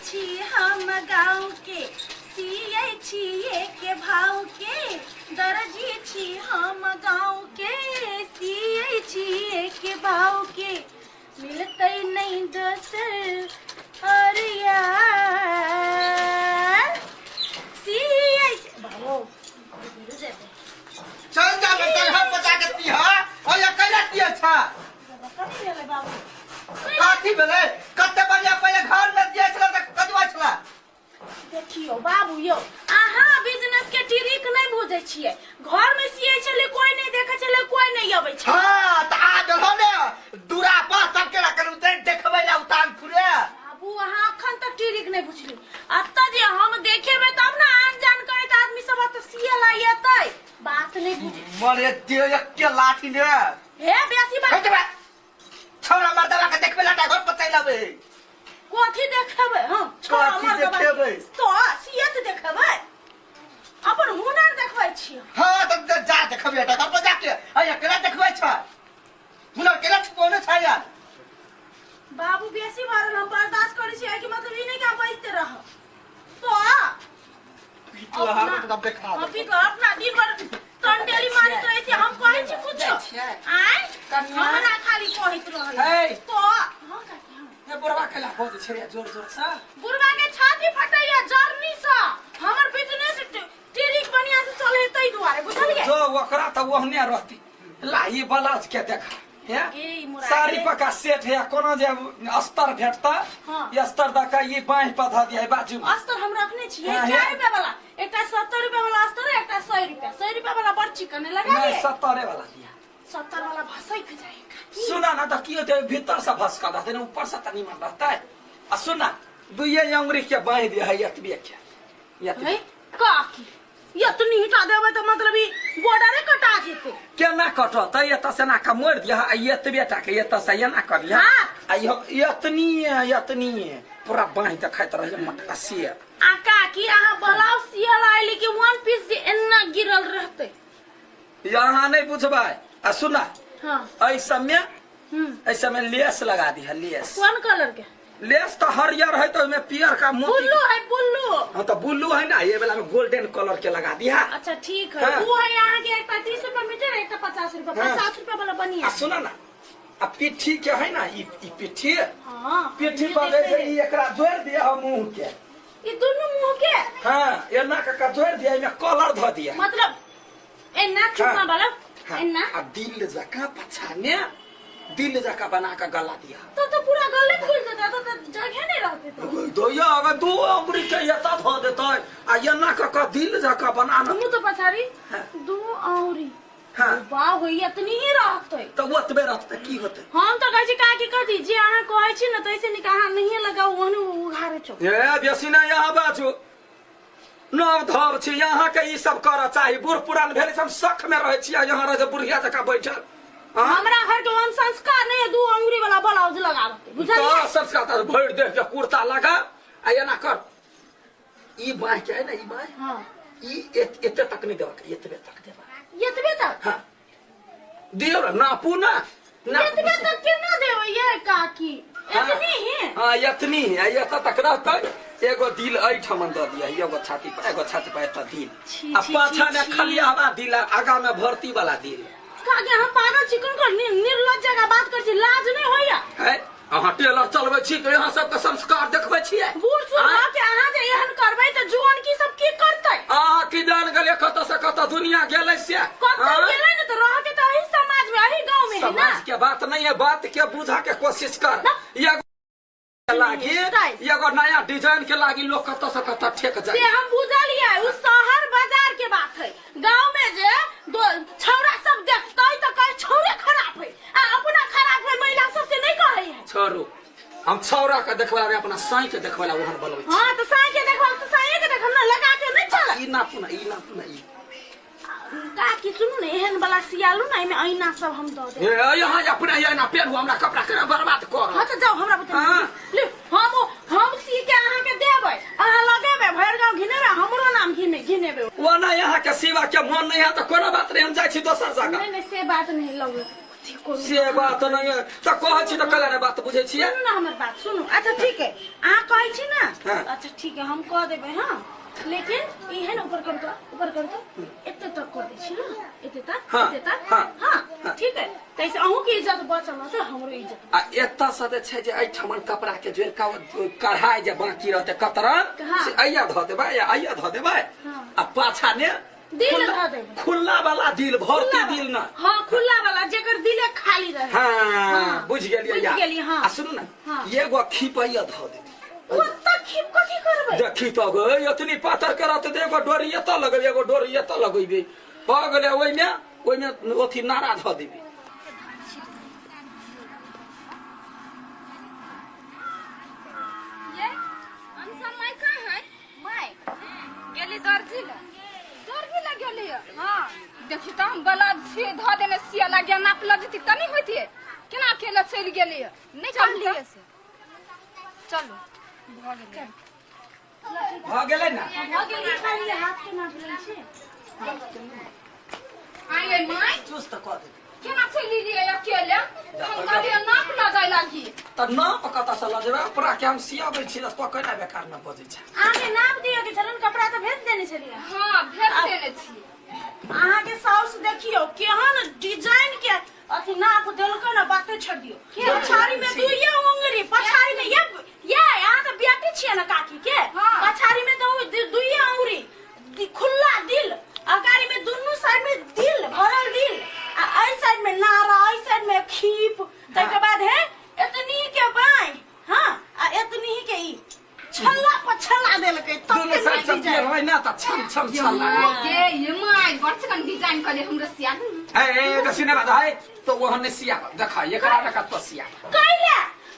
छी हम गाँव के सिए छिए के भाव के दर्जी छी हम गाँव के सिए छिए के भाव के मिलते नहीं दोसर और यार सिए बाबू चल जा बेटा हम बचा के पी हां और ये कैला ती अच्छा कथी भेलै बाबू काठी भेलै कते बढ़िया पहले घर में दिया छला त कदवा छला देखियो बाबू यो अहाँ बिजनेस के ट्रिक नहीं बुझै छियै घर में सिए छले कोई नहीं देखे छले कोई नहीं आबै छै हां त आ देखो ने दूरा पर सब के रखल उते देखबै ला उतान फुरे बाबू अहाँ अखन तक ट्रिक नहीं बुझली अत्ता जे हम देखेबै तब ना आन जान करैत आदमी सब त सिए ला एतै बात नहीं बुझी मरे दियो एक के लाठी ने हे बेसी बात छोरा मर्दवा के देखबै ला घर पर चल आबै कथी देखेबै हम कथी देखेबै तो सियत देखेबै अपन हुनर देखबै छियै हां त जा देखबै बेटा घर पर जाके आ एकरा देखबै छ हुनर केला कोने छ यार बाबू बेसी बार हम बर्दाश्त करै छियै कि मतलब ई नहीं कि हम बैठते रह तो तू हां त देखा अभी तो अपना दिन भर कंडेली मारत रहे छी हम कहै छी कुछ आय हमरा खाली कहैत रहै तो हां ये बुरवा केला बहुत छे जोर जोर सा बुरवा के छाती फटैया जर्नी सा हमर बिजनेस ट्रिक बढ़िया से चले तै दुआरे बुझलिए जो ओकरा त ओहने रहती ला ये बलाज के देखा है सारी पका सेट है कोना जे अस्तर भेटता ये अस्तर द का ये बाह पधा दिया है बाजू अस्तर हम रखने छियै 4 रुपया वाला एकटा 70 रुपया वाला अस्तर एकटा 100 रुपया वाला बड़ चिकन लगा दे 70 वाला दिया 70 वाला भसैक जाएगा सुना ना तो कियो ते भीतर से भसका देते ने ऊपर से तनी मन रहता है आ सुना दुइये अंगुरी के बाह दिया है यतबे के है काकी यतनी हिटा देबै त मतलब ई बॉर्डरे कटा जेते केना कटत ये त सेना का मोड़ दिया आ यतबे टा के ये त से ना करिया आ यतनी पूरा बाह त खाइत रहे मटका से आ काकी अहाँ ब्लाउज सियल आइली कि वन पीस जे एना गिरल रहते यहाँ नहीं बुझबा आ सुना हां ऐसा में लेस लगा दी है लेस कौन कलर के लेस तो हरियर है तो में पियर का मोती बुल्लू है बुल्लू हां तो बुल्लू है ना ये वाला में गोल्डन कलर के लगा दिया अच्छा ठीक है वो है यहाँ के एकटा 30 रुपया मीटर एकटा 50 रुपया 50 रुपया वाला बनिया आ सुना ना आ पिठी के है ना ई पिठी हां पिठी पर दे ई एकरा जोड़ दिया हम मुंह के ई दोनों मुंह के हां एना का जोड़ दिया में कलर ध दिया मतलब एना चुपा वाला एना आ दिल जका पछाने दिल जका बना का गला दिया तो पूरा गले खुल जाता तो जगह नहीं रहते तो दोया अगर दो अंगुरी के यता ध देता आ एना का दिल जका बनाना मुंह तो पछारी दो औरी हां वाह हो इतनी ही रहते तो ओतबे रहते की होते हम तो कहै छी काकी कह दी जे अहाँ कहै छी न तैसे नि कहा नहीं लगाओ ओहने उघारे छो ए बेसी ना यहाँ बाजू नव धर छी यहाँ के ई सब कर चाही बूढ़ पुरान भेल सब शख में रहे छी यहाँ रह बुढ़िया जका बैठल हमरा घर के वन संस्कार नहीं है दो अंगुरी वाला ब्लाउज लगावते बुझलिए तो संस्कार त भर दे के कुर्ता लगा आ एना कर ई बाह के है ना ई बाह हां ई एते तक नहीं देबा एतबे तक देबा यतबे तक हां दियो ना नापू ना यतबे तक केना देबै ये काकी इतनी है हां इतनी है एता तक रहतै एगो दिल ऐ ठमन द दिया एगो छाती पर एता दिल आ पाछा में खाली हवा दिल आगा में भर्ती वाला दिल काकी हम पागल चिकन कर निर्लज्ज जगह बात कर छी लाज नहीं होया है अहाँ टेलर चलबै छी तो यहाँ सब के संस्कार देखबै छियै बूढ़ सुना के अहाँ जे एहन करबै त जुआन की सब की करतै अहाँ की जान गेलियै कत से कत दुनिया गेलै से कत गेलै न त रह के त एही समाज में एही गांव में है ना समाज के बात नहीं है बात के बुझा के कोशिश कर लागी एगो नया डिजाइन के लागी लोग कत से कत ठेक जाए से हम बुझलियै उ शहर बाजार के बात है गांव में जे दो छौरा सब देखतै त कहे छौरे खराब है आ अपना खराब है महिला सब से नहीं कहै है छोरू हम छौरा के देखबला रे अपना साई के देखबला ओहन बोलबै हां त साई के देखब त साई के देखब ना लगा के नहीं चल ई ना पुना ई काकी सुनु ने एहन वाला सियालू ना एमे ऐना सब हम द दे ए यहाँ अपने ऐना पेन हमरा कपड़ा के बर्बाद कर हां त जाओ हमरा बता ले हम सी के अहाँ के देबै अहाँ लगाबे भर गांव घिनेबे हमरो नाम घिनेबे वो ना यहाँ के सिवा के मन नहीं है तो कोनो बात नहीं हम जाय छी दोसर जगह नहीं से बात नहीं लगो से बात नहीं है तो कहै छी तो कला ने बात बुझै छियै सुनु ना हमर बात सुनु अच्छा ठीक है अहाँ कहै छी ना हाँ। अच्छा ठीक है हम कह देबे हां लेकिन ई है ना ऊपर कर दो एते तक कर दै छी ना एते तक हां ठीक है तैसे अहू के इज्जत बचल त हमरो इज्जत आ एता सदे छै जे आई ठमन कपड़ा के जोर का कढ़ाई जे बाकी रहते कतरन से आइया ध देबे या आइया ध देबे आ पाछा ने दिल ध देबे खुला वाला दिल भरती दिल ना हां खुला वाला जेकर दिले खाली रहे हां बुझ गेलिए हां आ सुनु ना एगो खिपैया ध दे ओ त खिप कथि करबै देखी त गो इतनी पातर करत दे एगो डोरी एत लगबे एगो डोरी एत लगइबे भ गेले ओइ में ओथी नारा ध देबे ये अंसा माय का है माय गेली दर्जी ला गेली हां देखी त हम गला से ध देने सिया लागिया नाप लजती तनी होती केना अकेला चल गेली नहीं चलिए से चलो भ गेले ना खाली हाथ के नाप लै छै आये माय चुस्त क दे केना चली लिए अकेले हम कहलिए नाप लगाय लागी त ना पकता स लजबे पूरा के हम सियाबै छी त केना बेकार न बजै छै आगे नाप दियो के चलन कपड़ा तो भेज देने छलिए हां भेज देने छी अहाँ के साउस देखियो केहन डिजाइन के अथी नाप देलकै ना बाते छोड़ दियो पछाड़ी में दुइये उंगली पछाड़ी में ये अहाँ के बेटी छियै ना काकी के पछाड़ी में तो दुइये उंगली खुला दिल अगाड़ी में दोनों साइड में दिल भरल दिल आ आई साइड में नारा आई साइड में खीप तके बाद है इतनी के बाई हां आ इतनी के ई छल्ला पछल्ला देलकै दोनों साइड से पियर होय ना त छम छम छल्ला ये माय बड़चकन डिजाइन करे हमरा सिया ए दसिने बात है तो वहन ने सिया देखा एकरा का तो सिया कइले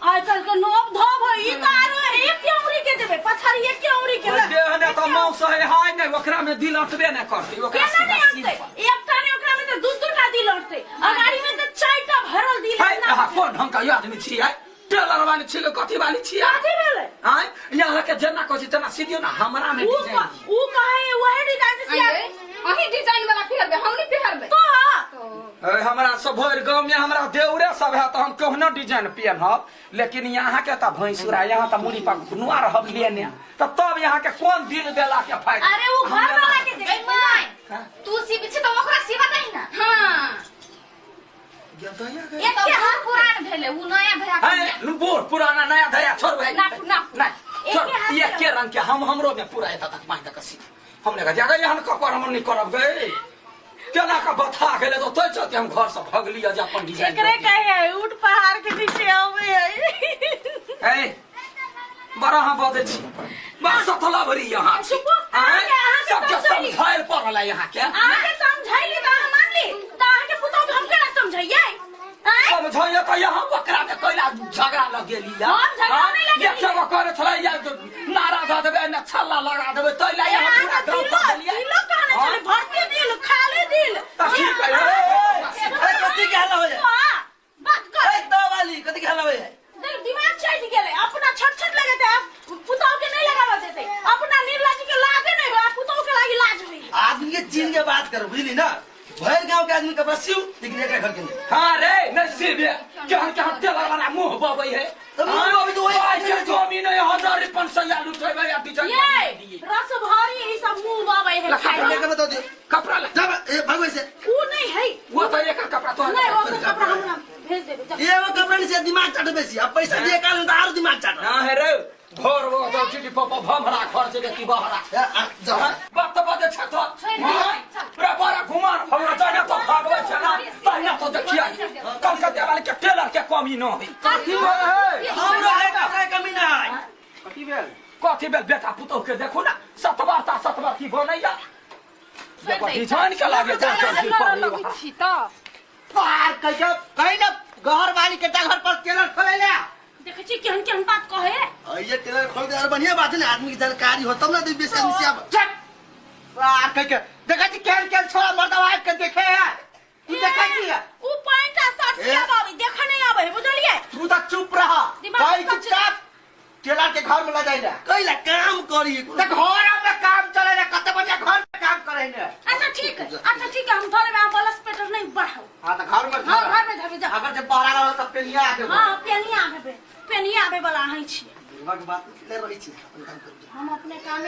आज कल के नोब धोब ई तारो एक उंगली के देबे पछाड़ी एक उंगली के देह ने तो मौस है हाय ने ओकरा में दिल अटबे न करते ओकरा सीधा एकटा ने ओकरा में तो दूसरा दिल अटते अगाड़ी में तो चारटा भरल दिल है ना कोन ढंग का आदमी छी है टेलर वाली छी कथि वाली छी कथि भेले हां यहाँ के जना कोसी तना सीधियो ना हमरा में डिजाइन ऊ कहे वही डिजाइन से अही डिजाइन वाला पहरबे हम नहीं पहरबे तो हमरा सब भर गांव में हमरा देवरे सब है तो हम कहनो डिजाइन पहनब लेकिन यहाँ के त भैंसुरा यहाँ त मुड़ी पर नुआ रहब लेने तब यहाँ के कौन दिल देला के फायदा अरे ऊ घर वाला के दे माय तू सी बिछे तो ओकरा सेवा नहीं ना हां ये तो बहुत पुरान भेले उ नया भया है बोल पुराना नया धया छोड़ भाई ना नहीं छोड़ ये के रंग के हमरो में पूरा एता तक मांग के सीधा हमने कहा ज्यादा यहाँ कपर हम नहीं करब गए केना का बता गेले तो तोय चलते हम घर से भाग लिया जे अपन डिजाइन एकरे कहे उठ पहाड़ के नीचे आवे ए बड़ा हम बजे छी बस सतला भरी यहाँ सब के समझाइल पड़ल यहाँ के आके समझाइले त हम मान ली त आहाँ के पुतौ हम केना समझाइए समझाइए तो यहाँ बकरा में कोइला झगड़ा लग गेली या ये सब करे छला या नारा द देबे न छल्ला लगा देबे तो ला यहाँ पूरा गांव कर देलिए दिल कहने चले भरते दिल खाले दिल ठीक है ए कथि कहला हो जाए बात कर ए दो वाली कथि कहला हो जाए देख दिमाग चढ़ गेले अपना छट लगे थे पुतौ के नहीं लगावा देते अपना निर्लज के लागे नहीं हो पुतौ के लागी लाज हुई आदमी के चीन के बात करो बुझली ना भर गांव के आदमी कपड़ा सिउ लेकिन एकरा घर के नहीं हां रे नसीब है केहन केहन टेलर वाला मुंह बबै है तो मुंह बबै तो भाई के जमीन है 1500 लुटेबे या डिजाइन ये रस भारी ई सब मुंह बाबे है कपड़ा लेके बता दे कपड़ा ला जब ए भगवे से वो नहीं है वो तो एक कपड़ा तो नहीं वो तो कपड़ा हम भेज देबे ये वो कपड़ा से दिमाग चाट बेसी अब पैसा दिए काल तो और दिमाग चाट हां है रे घर वो तो चिटी पापा भमरा घर से के बहरा जब बात तो बजे छ तो रे बड़ा घुमान हमरा जाने तो भागवे छ ना तहिया तो देखिया कलकत्ता वाले के टेलर के कमी न है कथि है हमरा है का कमी ना है कथि बेल बेटा पुतो के देखो ना सतवा की बनैया देखो डिजाइन के लागे चल लगी छी त पार कहीं ना घर वाली के घर पर टेलर खोले ले देखे छी केहन केहन बात कहे ये टेलर खोल दे और बढ़िया बात है ना आदमी की जानकारी हो तब ना दे बेसी आदमी से चल पार कह देखा छी केहन छोरा मर्दवा के देखे है तू देखा छी ऊ पॉइंट आ शर्ट से बाबी देखे नहीं आवे बुझलिए तू तो चुप रहा भाई चुपचाप टेलर के घर में ले जाइला कइला काम करी त घर में काम चले ना कते बढ़िया घर में काम करे ने अच्छा ठीक है हम थोड़े में बलस पेटर नहीं बढ़ाओ हां त घर में घर में धबे जा अगर जब बाहर गलो त पेनिया आके हां पेनिया आबे वाला हई छी बात ले रही छी अपन काम कर हम अपने काम